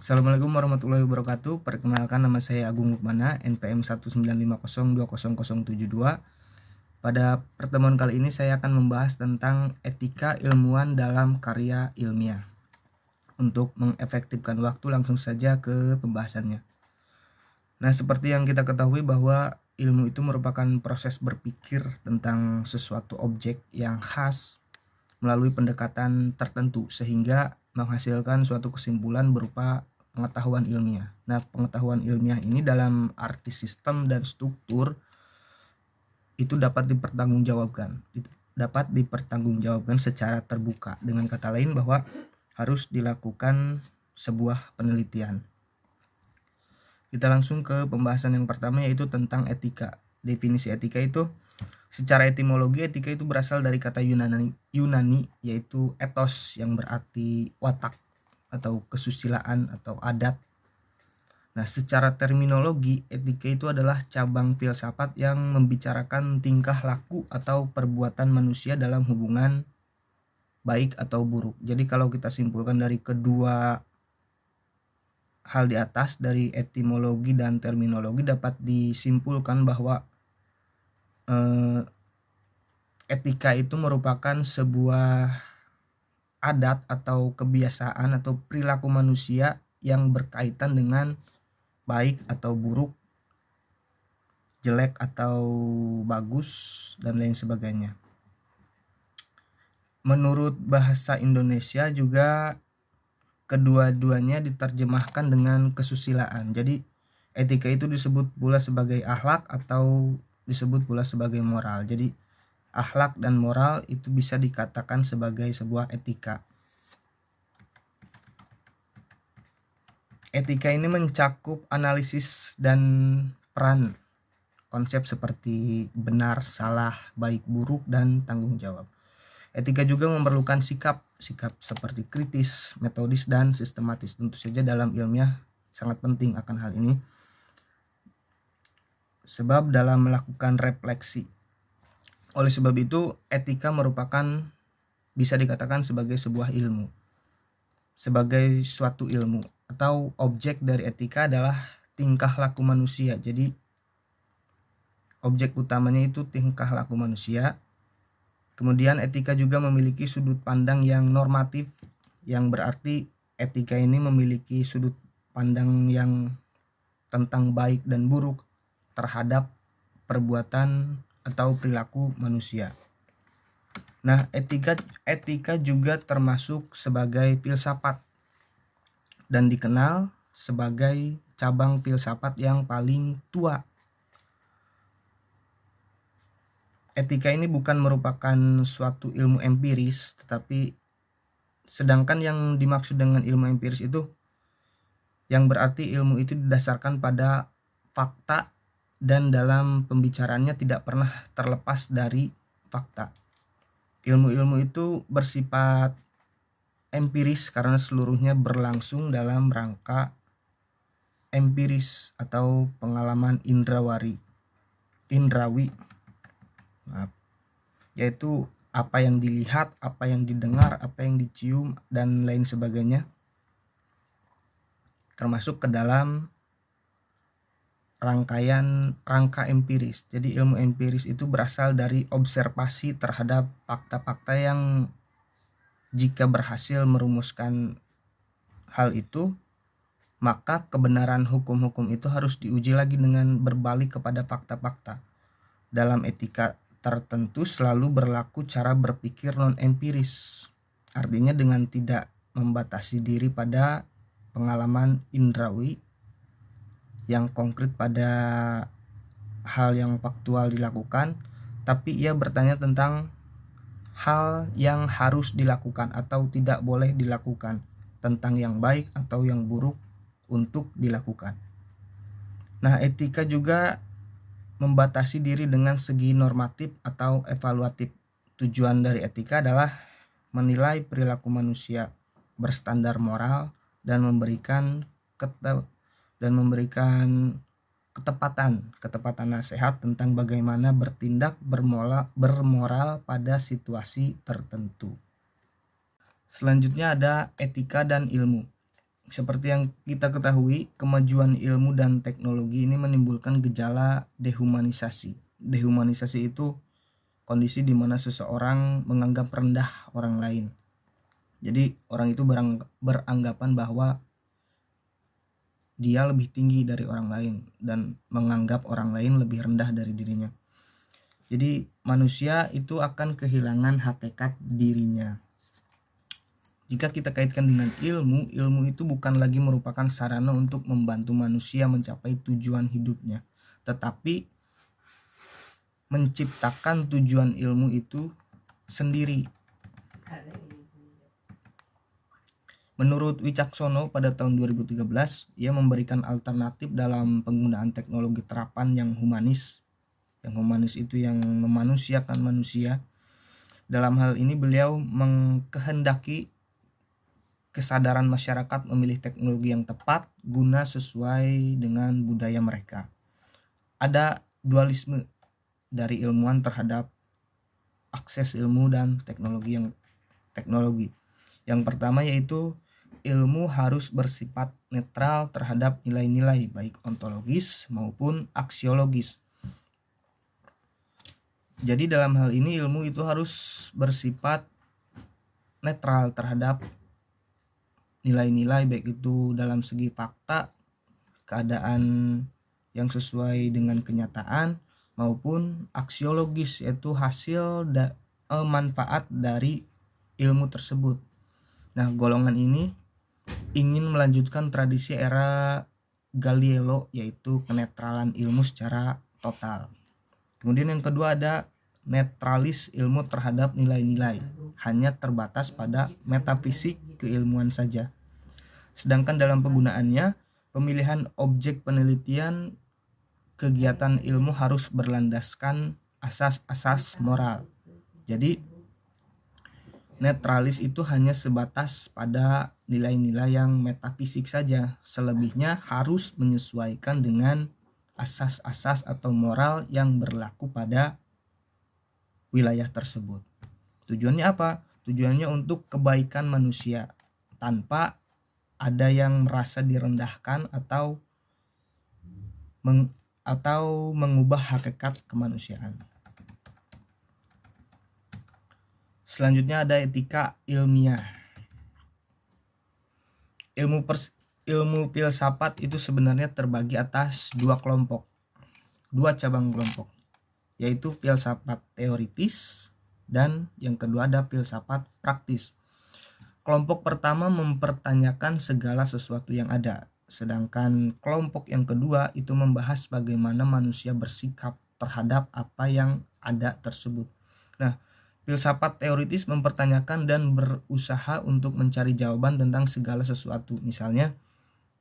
Assalamualaikum warahmatullahi wabarakatuh. Perkenalkan, nama saya Agung Lukmana, NPM 195020072. Pada pertemuan kali ini saya akan membahas tentang etika ilmuwan dalam karya ilmiah. Untuk mengefektifkan waktu, langsung saja ke pembahasannya. Nah, seperti yang kita ketahui bahwa ilmu itu merupakan proses berpikir tentang sesuatu objek yang khas melalui pendekatan tertentu sehingga menghasilkan suatu kesimpulan berupa pengetahuan ilmiah. Nah, pengetahuan ilmiah ini dalam arti sistem dan struktur itu dapat dipertanggungjawabkan secara terbuka. Dengan kata lain, bahwa harus dilakukan sebuah penelitian. Kita langsung ke pembahasan yang pertama, yaitu tentang etika. Definisi etika itu, secara etimologi, etika itu berasal dari kata Yunani yaitu ethos, yang berarti watak atau kesusilaan atau adat. Nah, secara terminologi, etika itu adalah cabang filsafat yang membicarakan tingkah laku atau perbuatan manusia dalam hubungan baik atau buruk. Jadi kalau kita simpulkan dari kedua hal di atas, dari etimologi dan terminologi, dapat disimpulkan bahwa etika itu merupakan sebuah adat atau kebiasaan atau perilaku manusia yang berkaitan dengan baik atau buruk, jelek atau bagus, dan lain sebagainya. Menurut bahasa Indonesia juga kedua-duanya diterjemahkan dengan kesusilaan. Jadi etika itu disebut pula sebagai akhlak atau disebut pula sebagai moral. Jadi akhlak dan moral itu bisa dikatakan sebagai sebuah etika. Etika ini mencakup analisis dan peran konsep seperti benar, salah, baik, buruk, dan tanggung jawab. Etika juga memerlukan sikap seperti kritis, metodis, dan sistematis. Tentu saja dalam ilmiah sangat penting akan hal ini, sebab dalam melakukan refleksi. Oleh sebab itu, etika merupakan, bisa dikatakan sebagai sebuah ilmu, sebagai suatu ilmu, atau objek dari etika adalah tingkah laku manusia. Jadi objek utamanya itu tingkah laku manusia. Kemudian etika juga memiliki sudut pandang yang normatif, yang berarti etika ini memiliki sudut pandang yang tentang baik dan buruk terhadap perbuatan atau perilaku manusia. Nah, etika juga termasuk sebagai filsafat dan dikenal sebagai cabang filsafat yang paling tua. Etika ini bukan merupakan suatu ilmu empiris, tetapi sedangkan yang dimaksud dengan ilmu empiris itu, yang berarti ilmu itu didasarkan pada fakta dan dalam pembicaraannya tidak pernah terlepas dari fakta. Ilmu-ilmu itu bersifat empiris karena seluruhnya berlangsung dalam rangka empiris atau pengalaman indrawi, yaitu apa yang dilihat, apa yang didengar, apa yang dicium, dan lain sebagainya, termasuk ke dalam rangka empiris. Jadi ilmu empiris itu berasal dari observasi terhadap fakta-fakta yang jika berhasil merumuskan hal itu, maka kebenaran hukum-hukum itu harus diuji lagi dengan berbalik kepada fakta-fakta. Dalam etika tertentu selalu berlaku cara berpikir non-empiris. Artinya dengan tidak membatasi diri pada pengalaman indrawi yang konkret pada hal yang faktual dilakukan, tapi ia bertanya tentang hal yang harus dilakukan atau tidak boleh dilakukan, tentang yang baik atau yang buruk untuk dilakukan. Nah, etika juga membatasi diri dengan segi normatif atau evaluatif. Tujuan dari etika adalah menilai perilaku manusia berstandar moral dan memberikan ketepatan nasihat tentang bagaimana bertindak bermoral pada situasi tertentu. Selanjutnya ada etika dan ilmu. Seperti yang kita ketahui, kemajuan ilmu dan teknologi ini menimbulkan gejala dehumanisasi. Dehumanisasi itu kondisi di mana seseorang menganggap rendah orang lain. Jadi orang itu beranggapan bahwa dia lebih tinggi dari orang lain dan menganggap orang lain lebih rendah dari dirinya. Jadi manusia itu akan kehilangan hakikat dirinya. Jika kita kaitkan dengan ilmu, ilmu itu bukan lagi merupakan sarana untuk membantu manusia mencapai tujuan hidupnya, tetapi menciptakan tujuan ilmu itu sendiri. Menurut Wicaksono pada tahun 2013, ia memberikan alternatif dalam penggunaan teknologi terapan yang humanis. Yang humanis itu yang memanusiakan manusia. Dalam hal ini beliau mengkehendaki kesadaran masyarakat memilih teknologi yang tepat guna sesuai dengan budaya mereka. Ada dualisme dari ilmuwan terhadap akses ilmu dan teknologi. Yang pertama yaitu ilmu harus bersifat netral terhadap nilai-nilai baik ontologis maupun aksiologis. Jadi dalam hal ini ilmu itu harus bersifat netral terhadap nilai-nilai baik itu dalam segi fakta, keadaan yang sesuai dengan kenyataan maupun aksiologis, yaitu hasil manfaat dari ilmu tersebut. Nah, golongan ini ingin melanjutkan tradisi era Galileo, yaitu kenetralan ilmu secara total. Kemudian yang kedua ada netralis ilmu terhadap nilai-nilai, hanya terbatas pada metafisik keilmuan saja. Sedangkan dalam penggunaannya, pemilihan objek penelitian kegiatan ilmu harus berlandaskan asas-asas moral. Jadi netralis itu hanya sebatas pada nilai-nilai yang metafisik saja. Selebihnya harus menyesuaikan dengan asas-asas atau moral yang berlaku pada wilayah tersebut. Tujuannya apa? Tujuannya untuk kebaikan manusia tanpa ada yang merasa direndahkan atau mengubah hakikat kemanusiaan. Selanjutnya ada etika ilmiah. Ilmu filsafat itu sebenarnya terbagi atas dua cabang kelompok, yaitu filsafat teoritis dan yang kedua ada filsafat praktis. Kelompok pertama mempertanyakan segala sesuatu yang ada, sedangkan kelompok yang kedua itu membahas bagaimana manusia bersikap terhadap apa yang ada tersebut. Nah, filsafat teoritis mempertanyakan dan berusaha untuk mencari jawaban tentang segala sesuatu, misalnya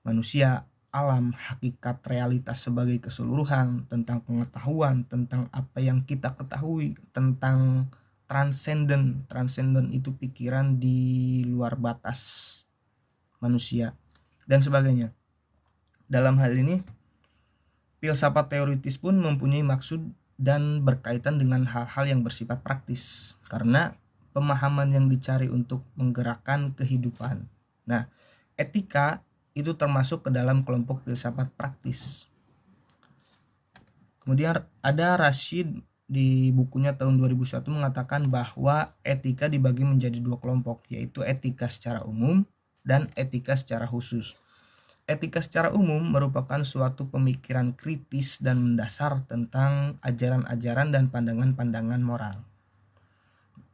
manusia, alam, hakikat realitas sebagai keseluruhan, tentang pengetahuan, tentang apa yang kita ketahui, tentang transenden itu pikiran di luar batas manusia dan sebagainya. Dalam hal ini filsafat teoritis pun mempunyai maksud dan berkaitan dengan hal-hal yang bersifat praktis karena pemahaman yang dicari untuk menggerakkan kehidupan. Nah, etika itu termasuk ke dalam kelompok filsafat praktis. Kemudian ada Rashid di bukunya tahun 2001 mengatakan bahwa etika dibagi menjadi dua kelompok, yaitu etika secara umum dan etika secara khusus. Etika secara umum merupakan suatu pemikiran kritis dan mendasar tentang ajaran-ajaran dan pandangan-pandangan moral.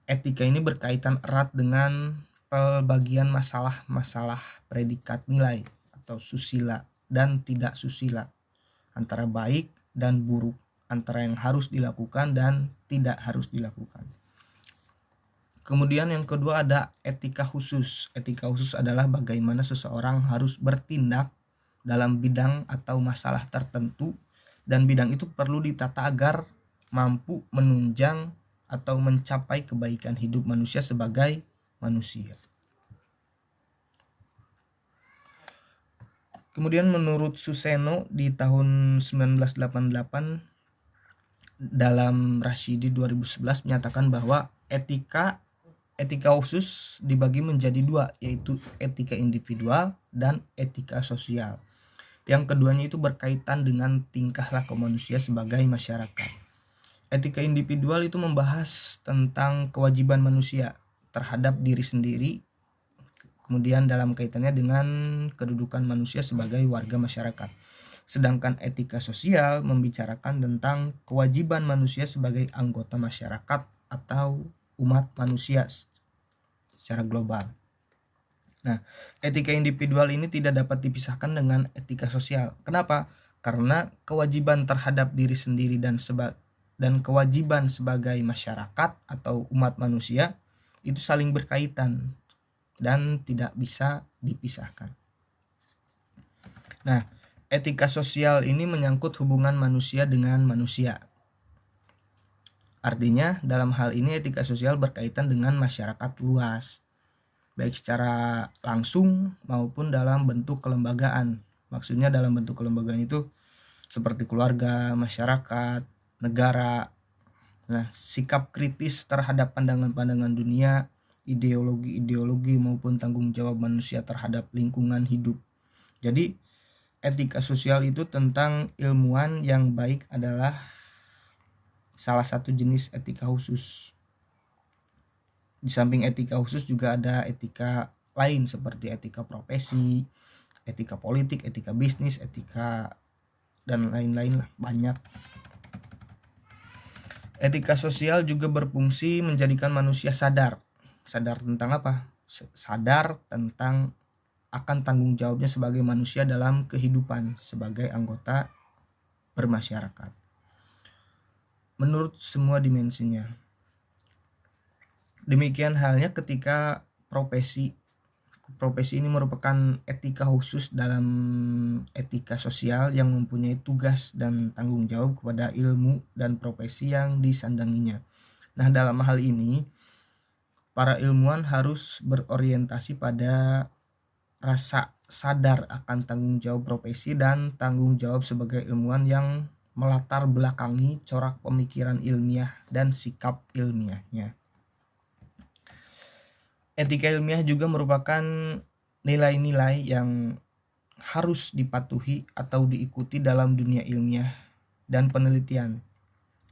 Etika ini berkaitan erat dengan pembagian masalah-masalah predikat nilai atau susila dan tidak susila, antara baik dan buruk, antara yang harus dilakukan dan tidak harus dilakukan. Kemudian yang kedua ada etika khusus. Etika khusus adalah bagaimana seseorang harus bertindak dalam bidang atau masalah tertentu dan bidang itu perlu ditata agar mampu menunjang atau mencapai kebaikan hidup manusia sebagai manusia. Kemudian menurut Suseno di tahun 1988 dalam Rashidi 2011 menyatakan bahwa etika Etika khusus dibagi menjadi dua, yaitu etika individual dan etika sosial. Yang keduanya itu berkaitan dengan tingkah laku manusia sebagai masyarakat. Etika individual itu membahas tentang kewajiban manusia terhadap diri sendiri, kemudian dalam kaitannya dengan kedudukan manusia sebagai warga masyarakat. Sedangkan etika sosial membicarakan tentang kewajiban manusia sebagai anggota masyarakat atau umat manusia secara global. Nah, etika individual ini tidak dapat dipisahkan dengan etika sosial. Kenapa? Karena kewajiban terhadap diri sendiri dan kewajiban sebagai masyarakat atau umat manusia itu saling berkaitan dan tidak bisa dipisahkan. Nah, etika sosial ini menyangkut hubungan manusia dengan manusia. Artinya, dalam hal ini etika sosial berkaitan dengan masyarakat luas, baik secara langsung maupun dalam bentuk kelembagaan. Maksudnya dalam bentuk kelembagaan itu seperti keluarga, masyarakat, negara. Nah, sikap kritis terhadap pandangan-pandangan dunia, ideologi-ideologi maupun tanggung jawab manusia terhadap lingkungan hidup. Jadi, etika sosial itu tentang ilmuwan yang baik adalah salah satu jenis etika khusus. Di samping etika khusus juga ada etika lain seperti etika profesi, etika politik, etika bisnis, etika dan lain-lain lah, banyak. Etika sosial juga berfungsi menjadikan manusia sadar. Sadar tentang apa? Sadar tentang akan tanggung jawabnya sebagai manusia dalam kehidupan sebagai anggota bermasyarakat. Menurut semua dimensinya. Demikian halnya ketika profesi ini merupakan etika khusus dalam etika sosial yang mempunyai tugas dan tanggung jawab kepada ilmu dan profesi yang disandanginya. Nah, dalam hal ini para ilmuwan harus berorientasi pada rasa sadar akan tanggung jawab profesi dan tanggung jawab sebagai ilmuwan yang melatar belakangi corak pemikiran ilmiah dan sikap ilmiahnya. Etika ilmiah juga merupakan nilai-nilai yang harus dipatuhi atau diikuti dalam dunia ilmiah dan penelitian.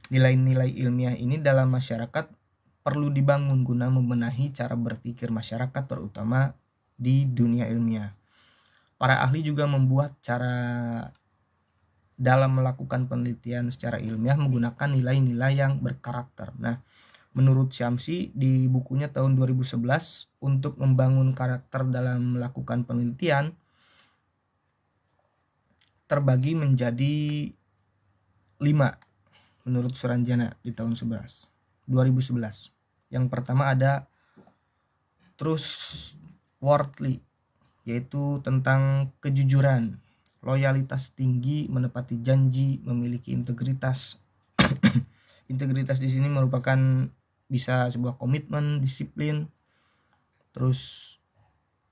Nilai-nilai ilmiah ini dalam masyarakat perlu dibangun guna membenahi cara berpikir masyarakat terutama di dunia ilmiah. Para ahli juga membuat cara dalam melakukan penelitian secara ilmiah menggunakan nilai-nilai yang berkarakter. Nah, menurut Syamsi di bukunya tahun 2011 untuk membangun karakter dalam melakukan penelitian terbagi menjadi 5 menurut Suranjana di tahun 2011. Yang pertama ada trustworthy, yaitu tentang kejujuran, loyalitas tinggi, menepati janji, memiliki integritas. Integritas di sini merupakan bisa sebuah komitmen, disiplin. Terus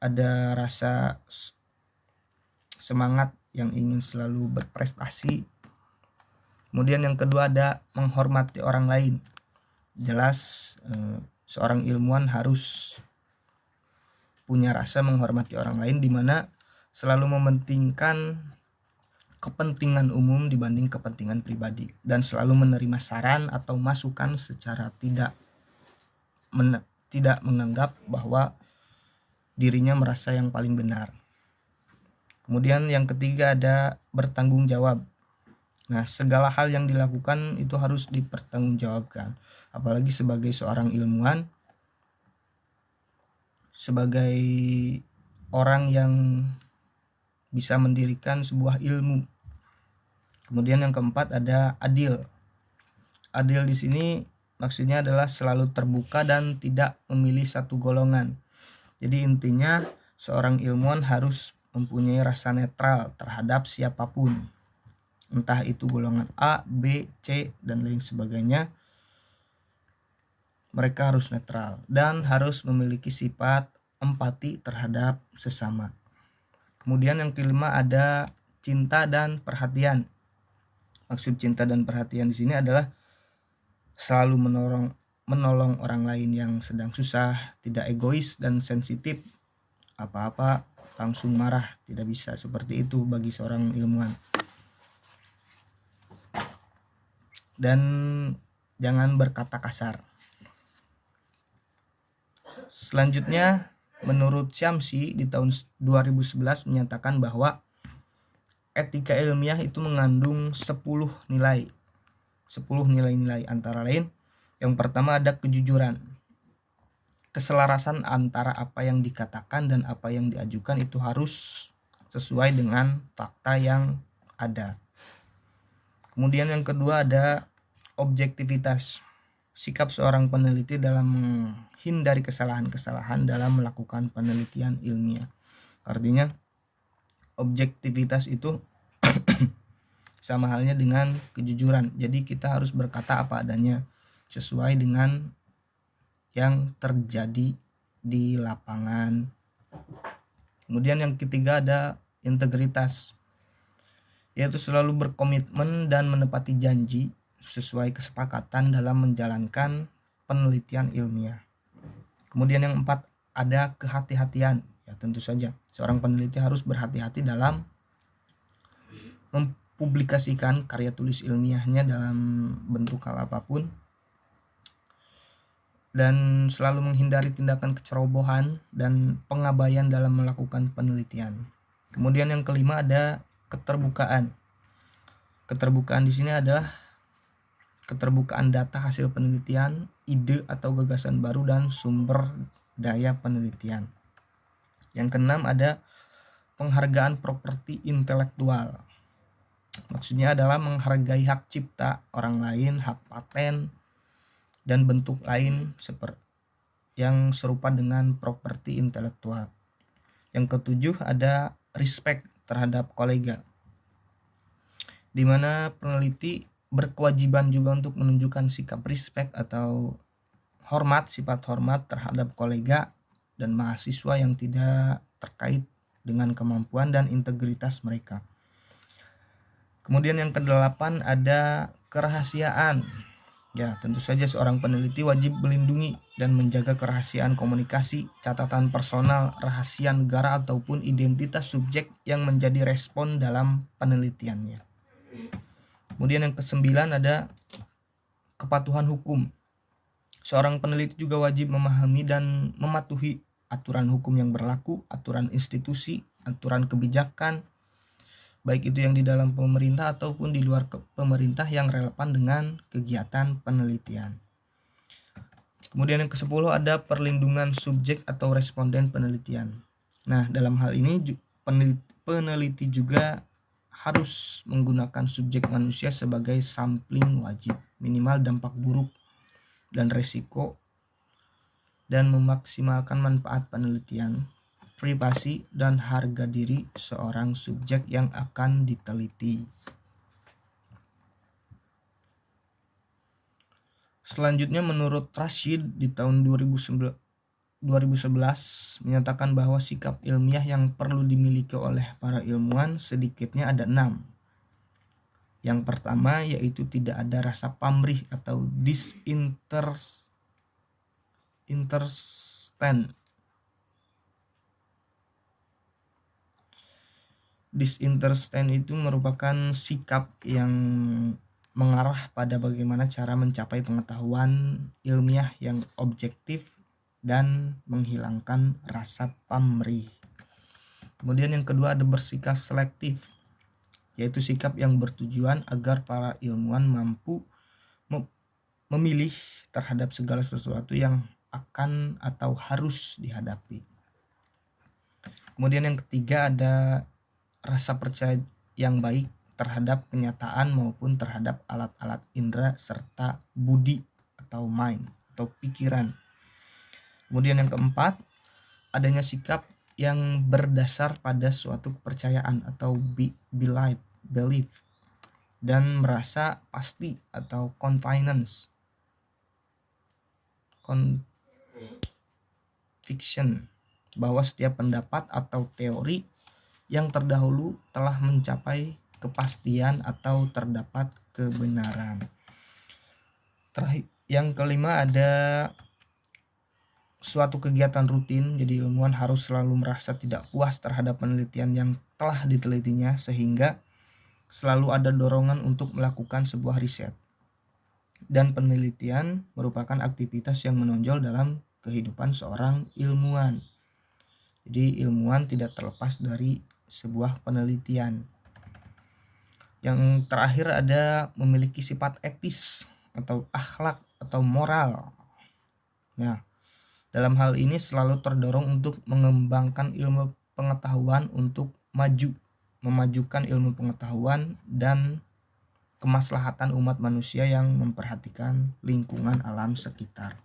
ada rasa semangat yang ingin selalu berprestasi. Kemudian yang kedua ada menghormati orang lain. Jelas seorang ilmuwan harus punya rasa menghormati orang lain, di mana selalu mementingkan kepentingan umum dibanding kepentingan pribadi dan selalu menerima saran atau masukan secara tidak menganggap bahwa dirinya merasa yang paling benar. Kemudian yang ketiga ada bertanggung jawab. Nah, segala hal yang dilakukan itu harus dipertanggungjawabkan, apalagi sebagai seorang ilmuwan, sebagai orang yang bisa mendirikan sebuah ilmu. Kemudian yang keempat ada adil. Adil di sini maksudnya adalah selalu terbuka dan tidak memilih satu golongan. Jadi intinya seorang ilmuwan harus mempunyai rasa netral terhadap siapapun. Entah itu golongan A, B, C, dan lain sebagainya. Mereka harus netral dan harus memiliki sifat empati terhadap sesama. Kemudian yang kelima ada cinta dan perhatian. Maksud cinta dan perhatian di sini adalah selalu menolong orang lain yang sedang susah, tidak egois dan sensitif, apa-apa langsung marah, tidak bisa seperti itu bagi seorang ilmuwan. Dan jangan berkata kasar. Selanjutnya, menurut Syamsi di tahun 2011 menyatakan bahwa etika ilmiah itu mengandung 10 nilai-nilai antara lain. Yang pertama ada kejujuran. Keselarasan antara apa yang dikatakan dan apa yang diajukan itu harus sesuai dengan fakta yang ada. Kemudian yang kedua ada objektivitas. Sikap seorang peneliti dalam menghindari kesalahan-kesalahan dalam melakukan penelitian ilmiah. Artinya objektivitas itu sama halnya dengan kejujuran. Jadi kita harus berkata apa adanya sesuai dengan yang terjadi di lapangan. Kemudian yang ketiga ada integritas, yaitu selalu berkomitmen dan menepati janji sesuai kesepakatan dalam menjalankan penelitian ilmiah. Kemudian yang keempat ada kehati-hatian. Ya tentu saja seorang peneliti harus berhati-hati dalam mempublikasikan karya tulis ilmiahnya dalam bentuk hal apapun, dan selalu menghindari tindakan kecerobohan dan pengabaian dalam melakukan penelitian. Kemudian yang kelima ada keterbukaan. Keterbukaan di sini adalah keterbukaan data hasil penelitian, ide atau gagasan baru, dan sumber daya penelitian. Yang keenam ada penghargaan properti intelektual. Maksudnya adalah menghargai hak cipta orang lain, hak paten, dan bentuk lain seperti yang serupa dengan properti intelektual. Yang ketujuh ada respect terhadap kolega, di mana peneliti berkewajiban juga untuk menunjukkan sikap respect atau sifat hormat terhadap kolega dan mahasiswa yang tidak terkait dengan kemampuan dan integritas mereka. Kemudian yang kedelapan ada kerahasiaan. Ya, tentu saja seorang peneliti wajib melindungi dan menjaga kerahasiaan komunikasi, catatan personal, rahasia negara ataupun identitas subjek yang menjadi respon dalam penelitiannya. Kemudian yang kesembilan ada kepatuhan hukum. Seorang peneliti juga wajib memahami dan mematuhi aturan hukum yang berlaku, aturan institusi, aturan kebijakan, baik itu yang di dalam pemerintah ataupun di luar pemerintah yang relevan dengan kegiatan penelitian. Kemudian yang ke-10 ada perlindungan subjek atau responden penelitian. Nah, dalam hal ini peneliti juga harus menggunakan subjek manusia sebagai sampling wajib, minimal dampak buruk dan resiko, dan memaksimalkan manfaat penelitian, privasi, dan harga diri seorang subjek yang akan diteliti. Selanjutnya menurut Rashid di tahun 2011 menyatakan bahwa sikap ilmiah yang perlu dimiliki oleh para ilmuwan sedikitnya ada 6. Yang pertama yaitu tidak ada rasa pamrih atau disinterest. Disinterest itu merupakan sikap yang mengarah pada bagaimana cara mencapai pengetahuan ilmiah yang objektif dan menghilangkan rasa pamrih. Kemudian yang kedua ada bersikap selektif, yaitu sikap yang bertujuan agar para ilmuwan mampu memilih terhadap segala sesuatu yang akan atau harus dihadapi. Kemudian yang ketiga ada rasa percaya yang baik terhadap kenyataan maupun terhadap alat-alat indera serta budi atau mind atau pikiran. Kemudian yang keempat, adanya sikap yang berdasar pada suatu kepercayaan atau belief dan merasa pasti atau conviction bahwa setiap pendapat atau teori yang terdahulu telah mencapai kepastian atau terdapat kebenaran. Yang kelima ada suatu kegiatan rutin, jadi ilmuwan harus selalu merasa tidak puas terhadap penelitian yang telah ditelitinya, sehingga selalu ada dorongan untuk melakukan sebuah riset. Dan penelitian merupakan aktivitas yang menonjol dalam kehidupan seorang ilmuwan. Jadi ilmuwan tidak terlepas dari sebuah penelitian. Yang terakhir ada memiliki sifat etis atau akhlak atau moral. Nah, dalam hal ini selalu terdorong untuk mengembangkan ilmu pengetahuan untuk memajukan ilmu pengetahuan dan kemaslahatan umat manusia yang memperhatikan lingkungan alam sekitar.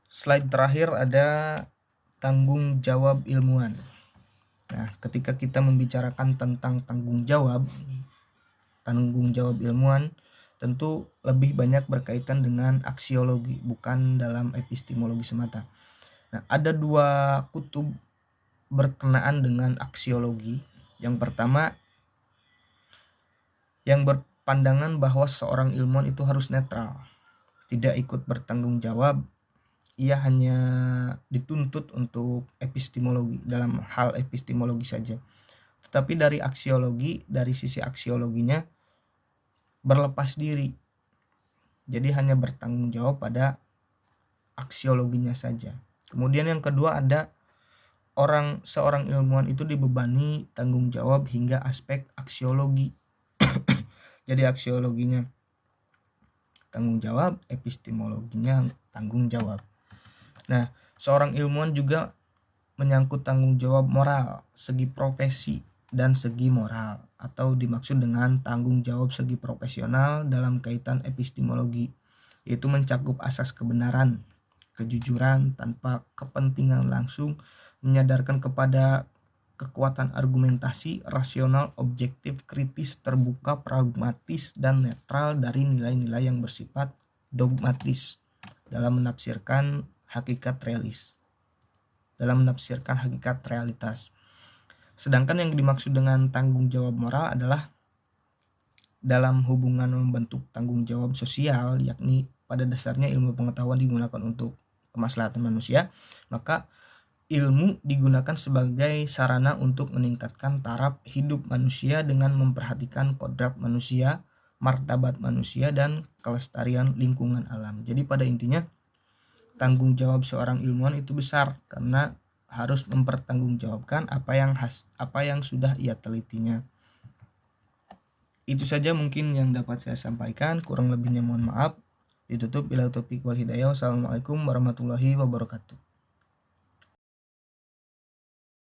Slide terakhir ada tanggung jawab ilmuwan. Nah, ketika kita membicarakan tentang tanggung jawab ilmuwan tentu lebih banyak berkaitan dengan aksiologi, bukan dalam epistemologi semata. Nah, ada dua kutub berkenaan dengan aksiologi. Yang pertama, yang berpandangan bahwa seorang ilmuwan itu harus netral, tidak ikut bertanggung jawab, ia hanya dituntut untuk epistemologi, dalam hal epistemologi saja. Tetapi dari aksiologi, dari sisi aksiologinya berlepas diri, jadi hanya bertanggung jawab pada aksiologinya saja. Kemudian yang kedua ada seorang ilmuwan itu dibebani tanggung jawab hingga aspek aksiologi. Jadi aksiologinya tanggung jawab, epistemologinya tanggung jawab. Nah, seorang ilmuwan juga menyangkut tanggung jawab moral, segi profesi dan segi moral, atau dimaksud dengan tanggung jawab segi profesional dalam kaitan epistemologi, yaitu mencakup asas kebenaran, kejujuran tanpa kepentingan langsung, menyadarkan kepada kekuatan argumentasi, rasional, objektif, kritis, terbuka, pragmatis, dan netral dari nilai-nilai yang bersifat dogmatis dalam menafsirkan hakikat realitas. Sedangkan yang dimaksud dengan tanggung jawab moral adalah dalam hubungan membentuk tanggung jawab sosial, yakni pada dasarnya ilmu pengetahuan digunakan untuk kemaslahatan manusia, maka ilmu digunakan sebagai sarana untuk meningkatkan taraf hidup manusia dengan memperhatikan kodrat manusia, martabat manusia, dan kelestarian lingkungan alam. Jadi pada intinya tanggung jawab seorang ilmuwan itu besar karena harus mempertanggungjawabkan apa yang sudah ia telitinya. Itu saja mungkin yang dapat saya sampaikan, kurang lebihnya mohon maaf. Ditutup bila taufiq wal hidayah. Wassalamualaikum warahmatullahi wabarakatuh.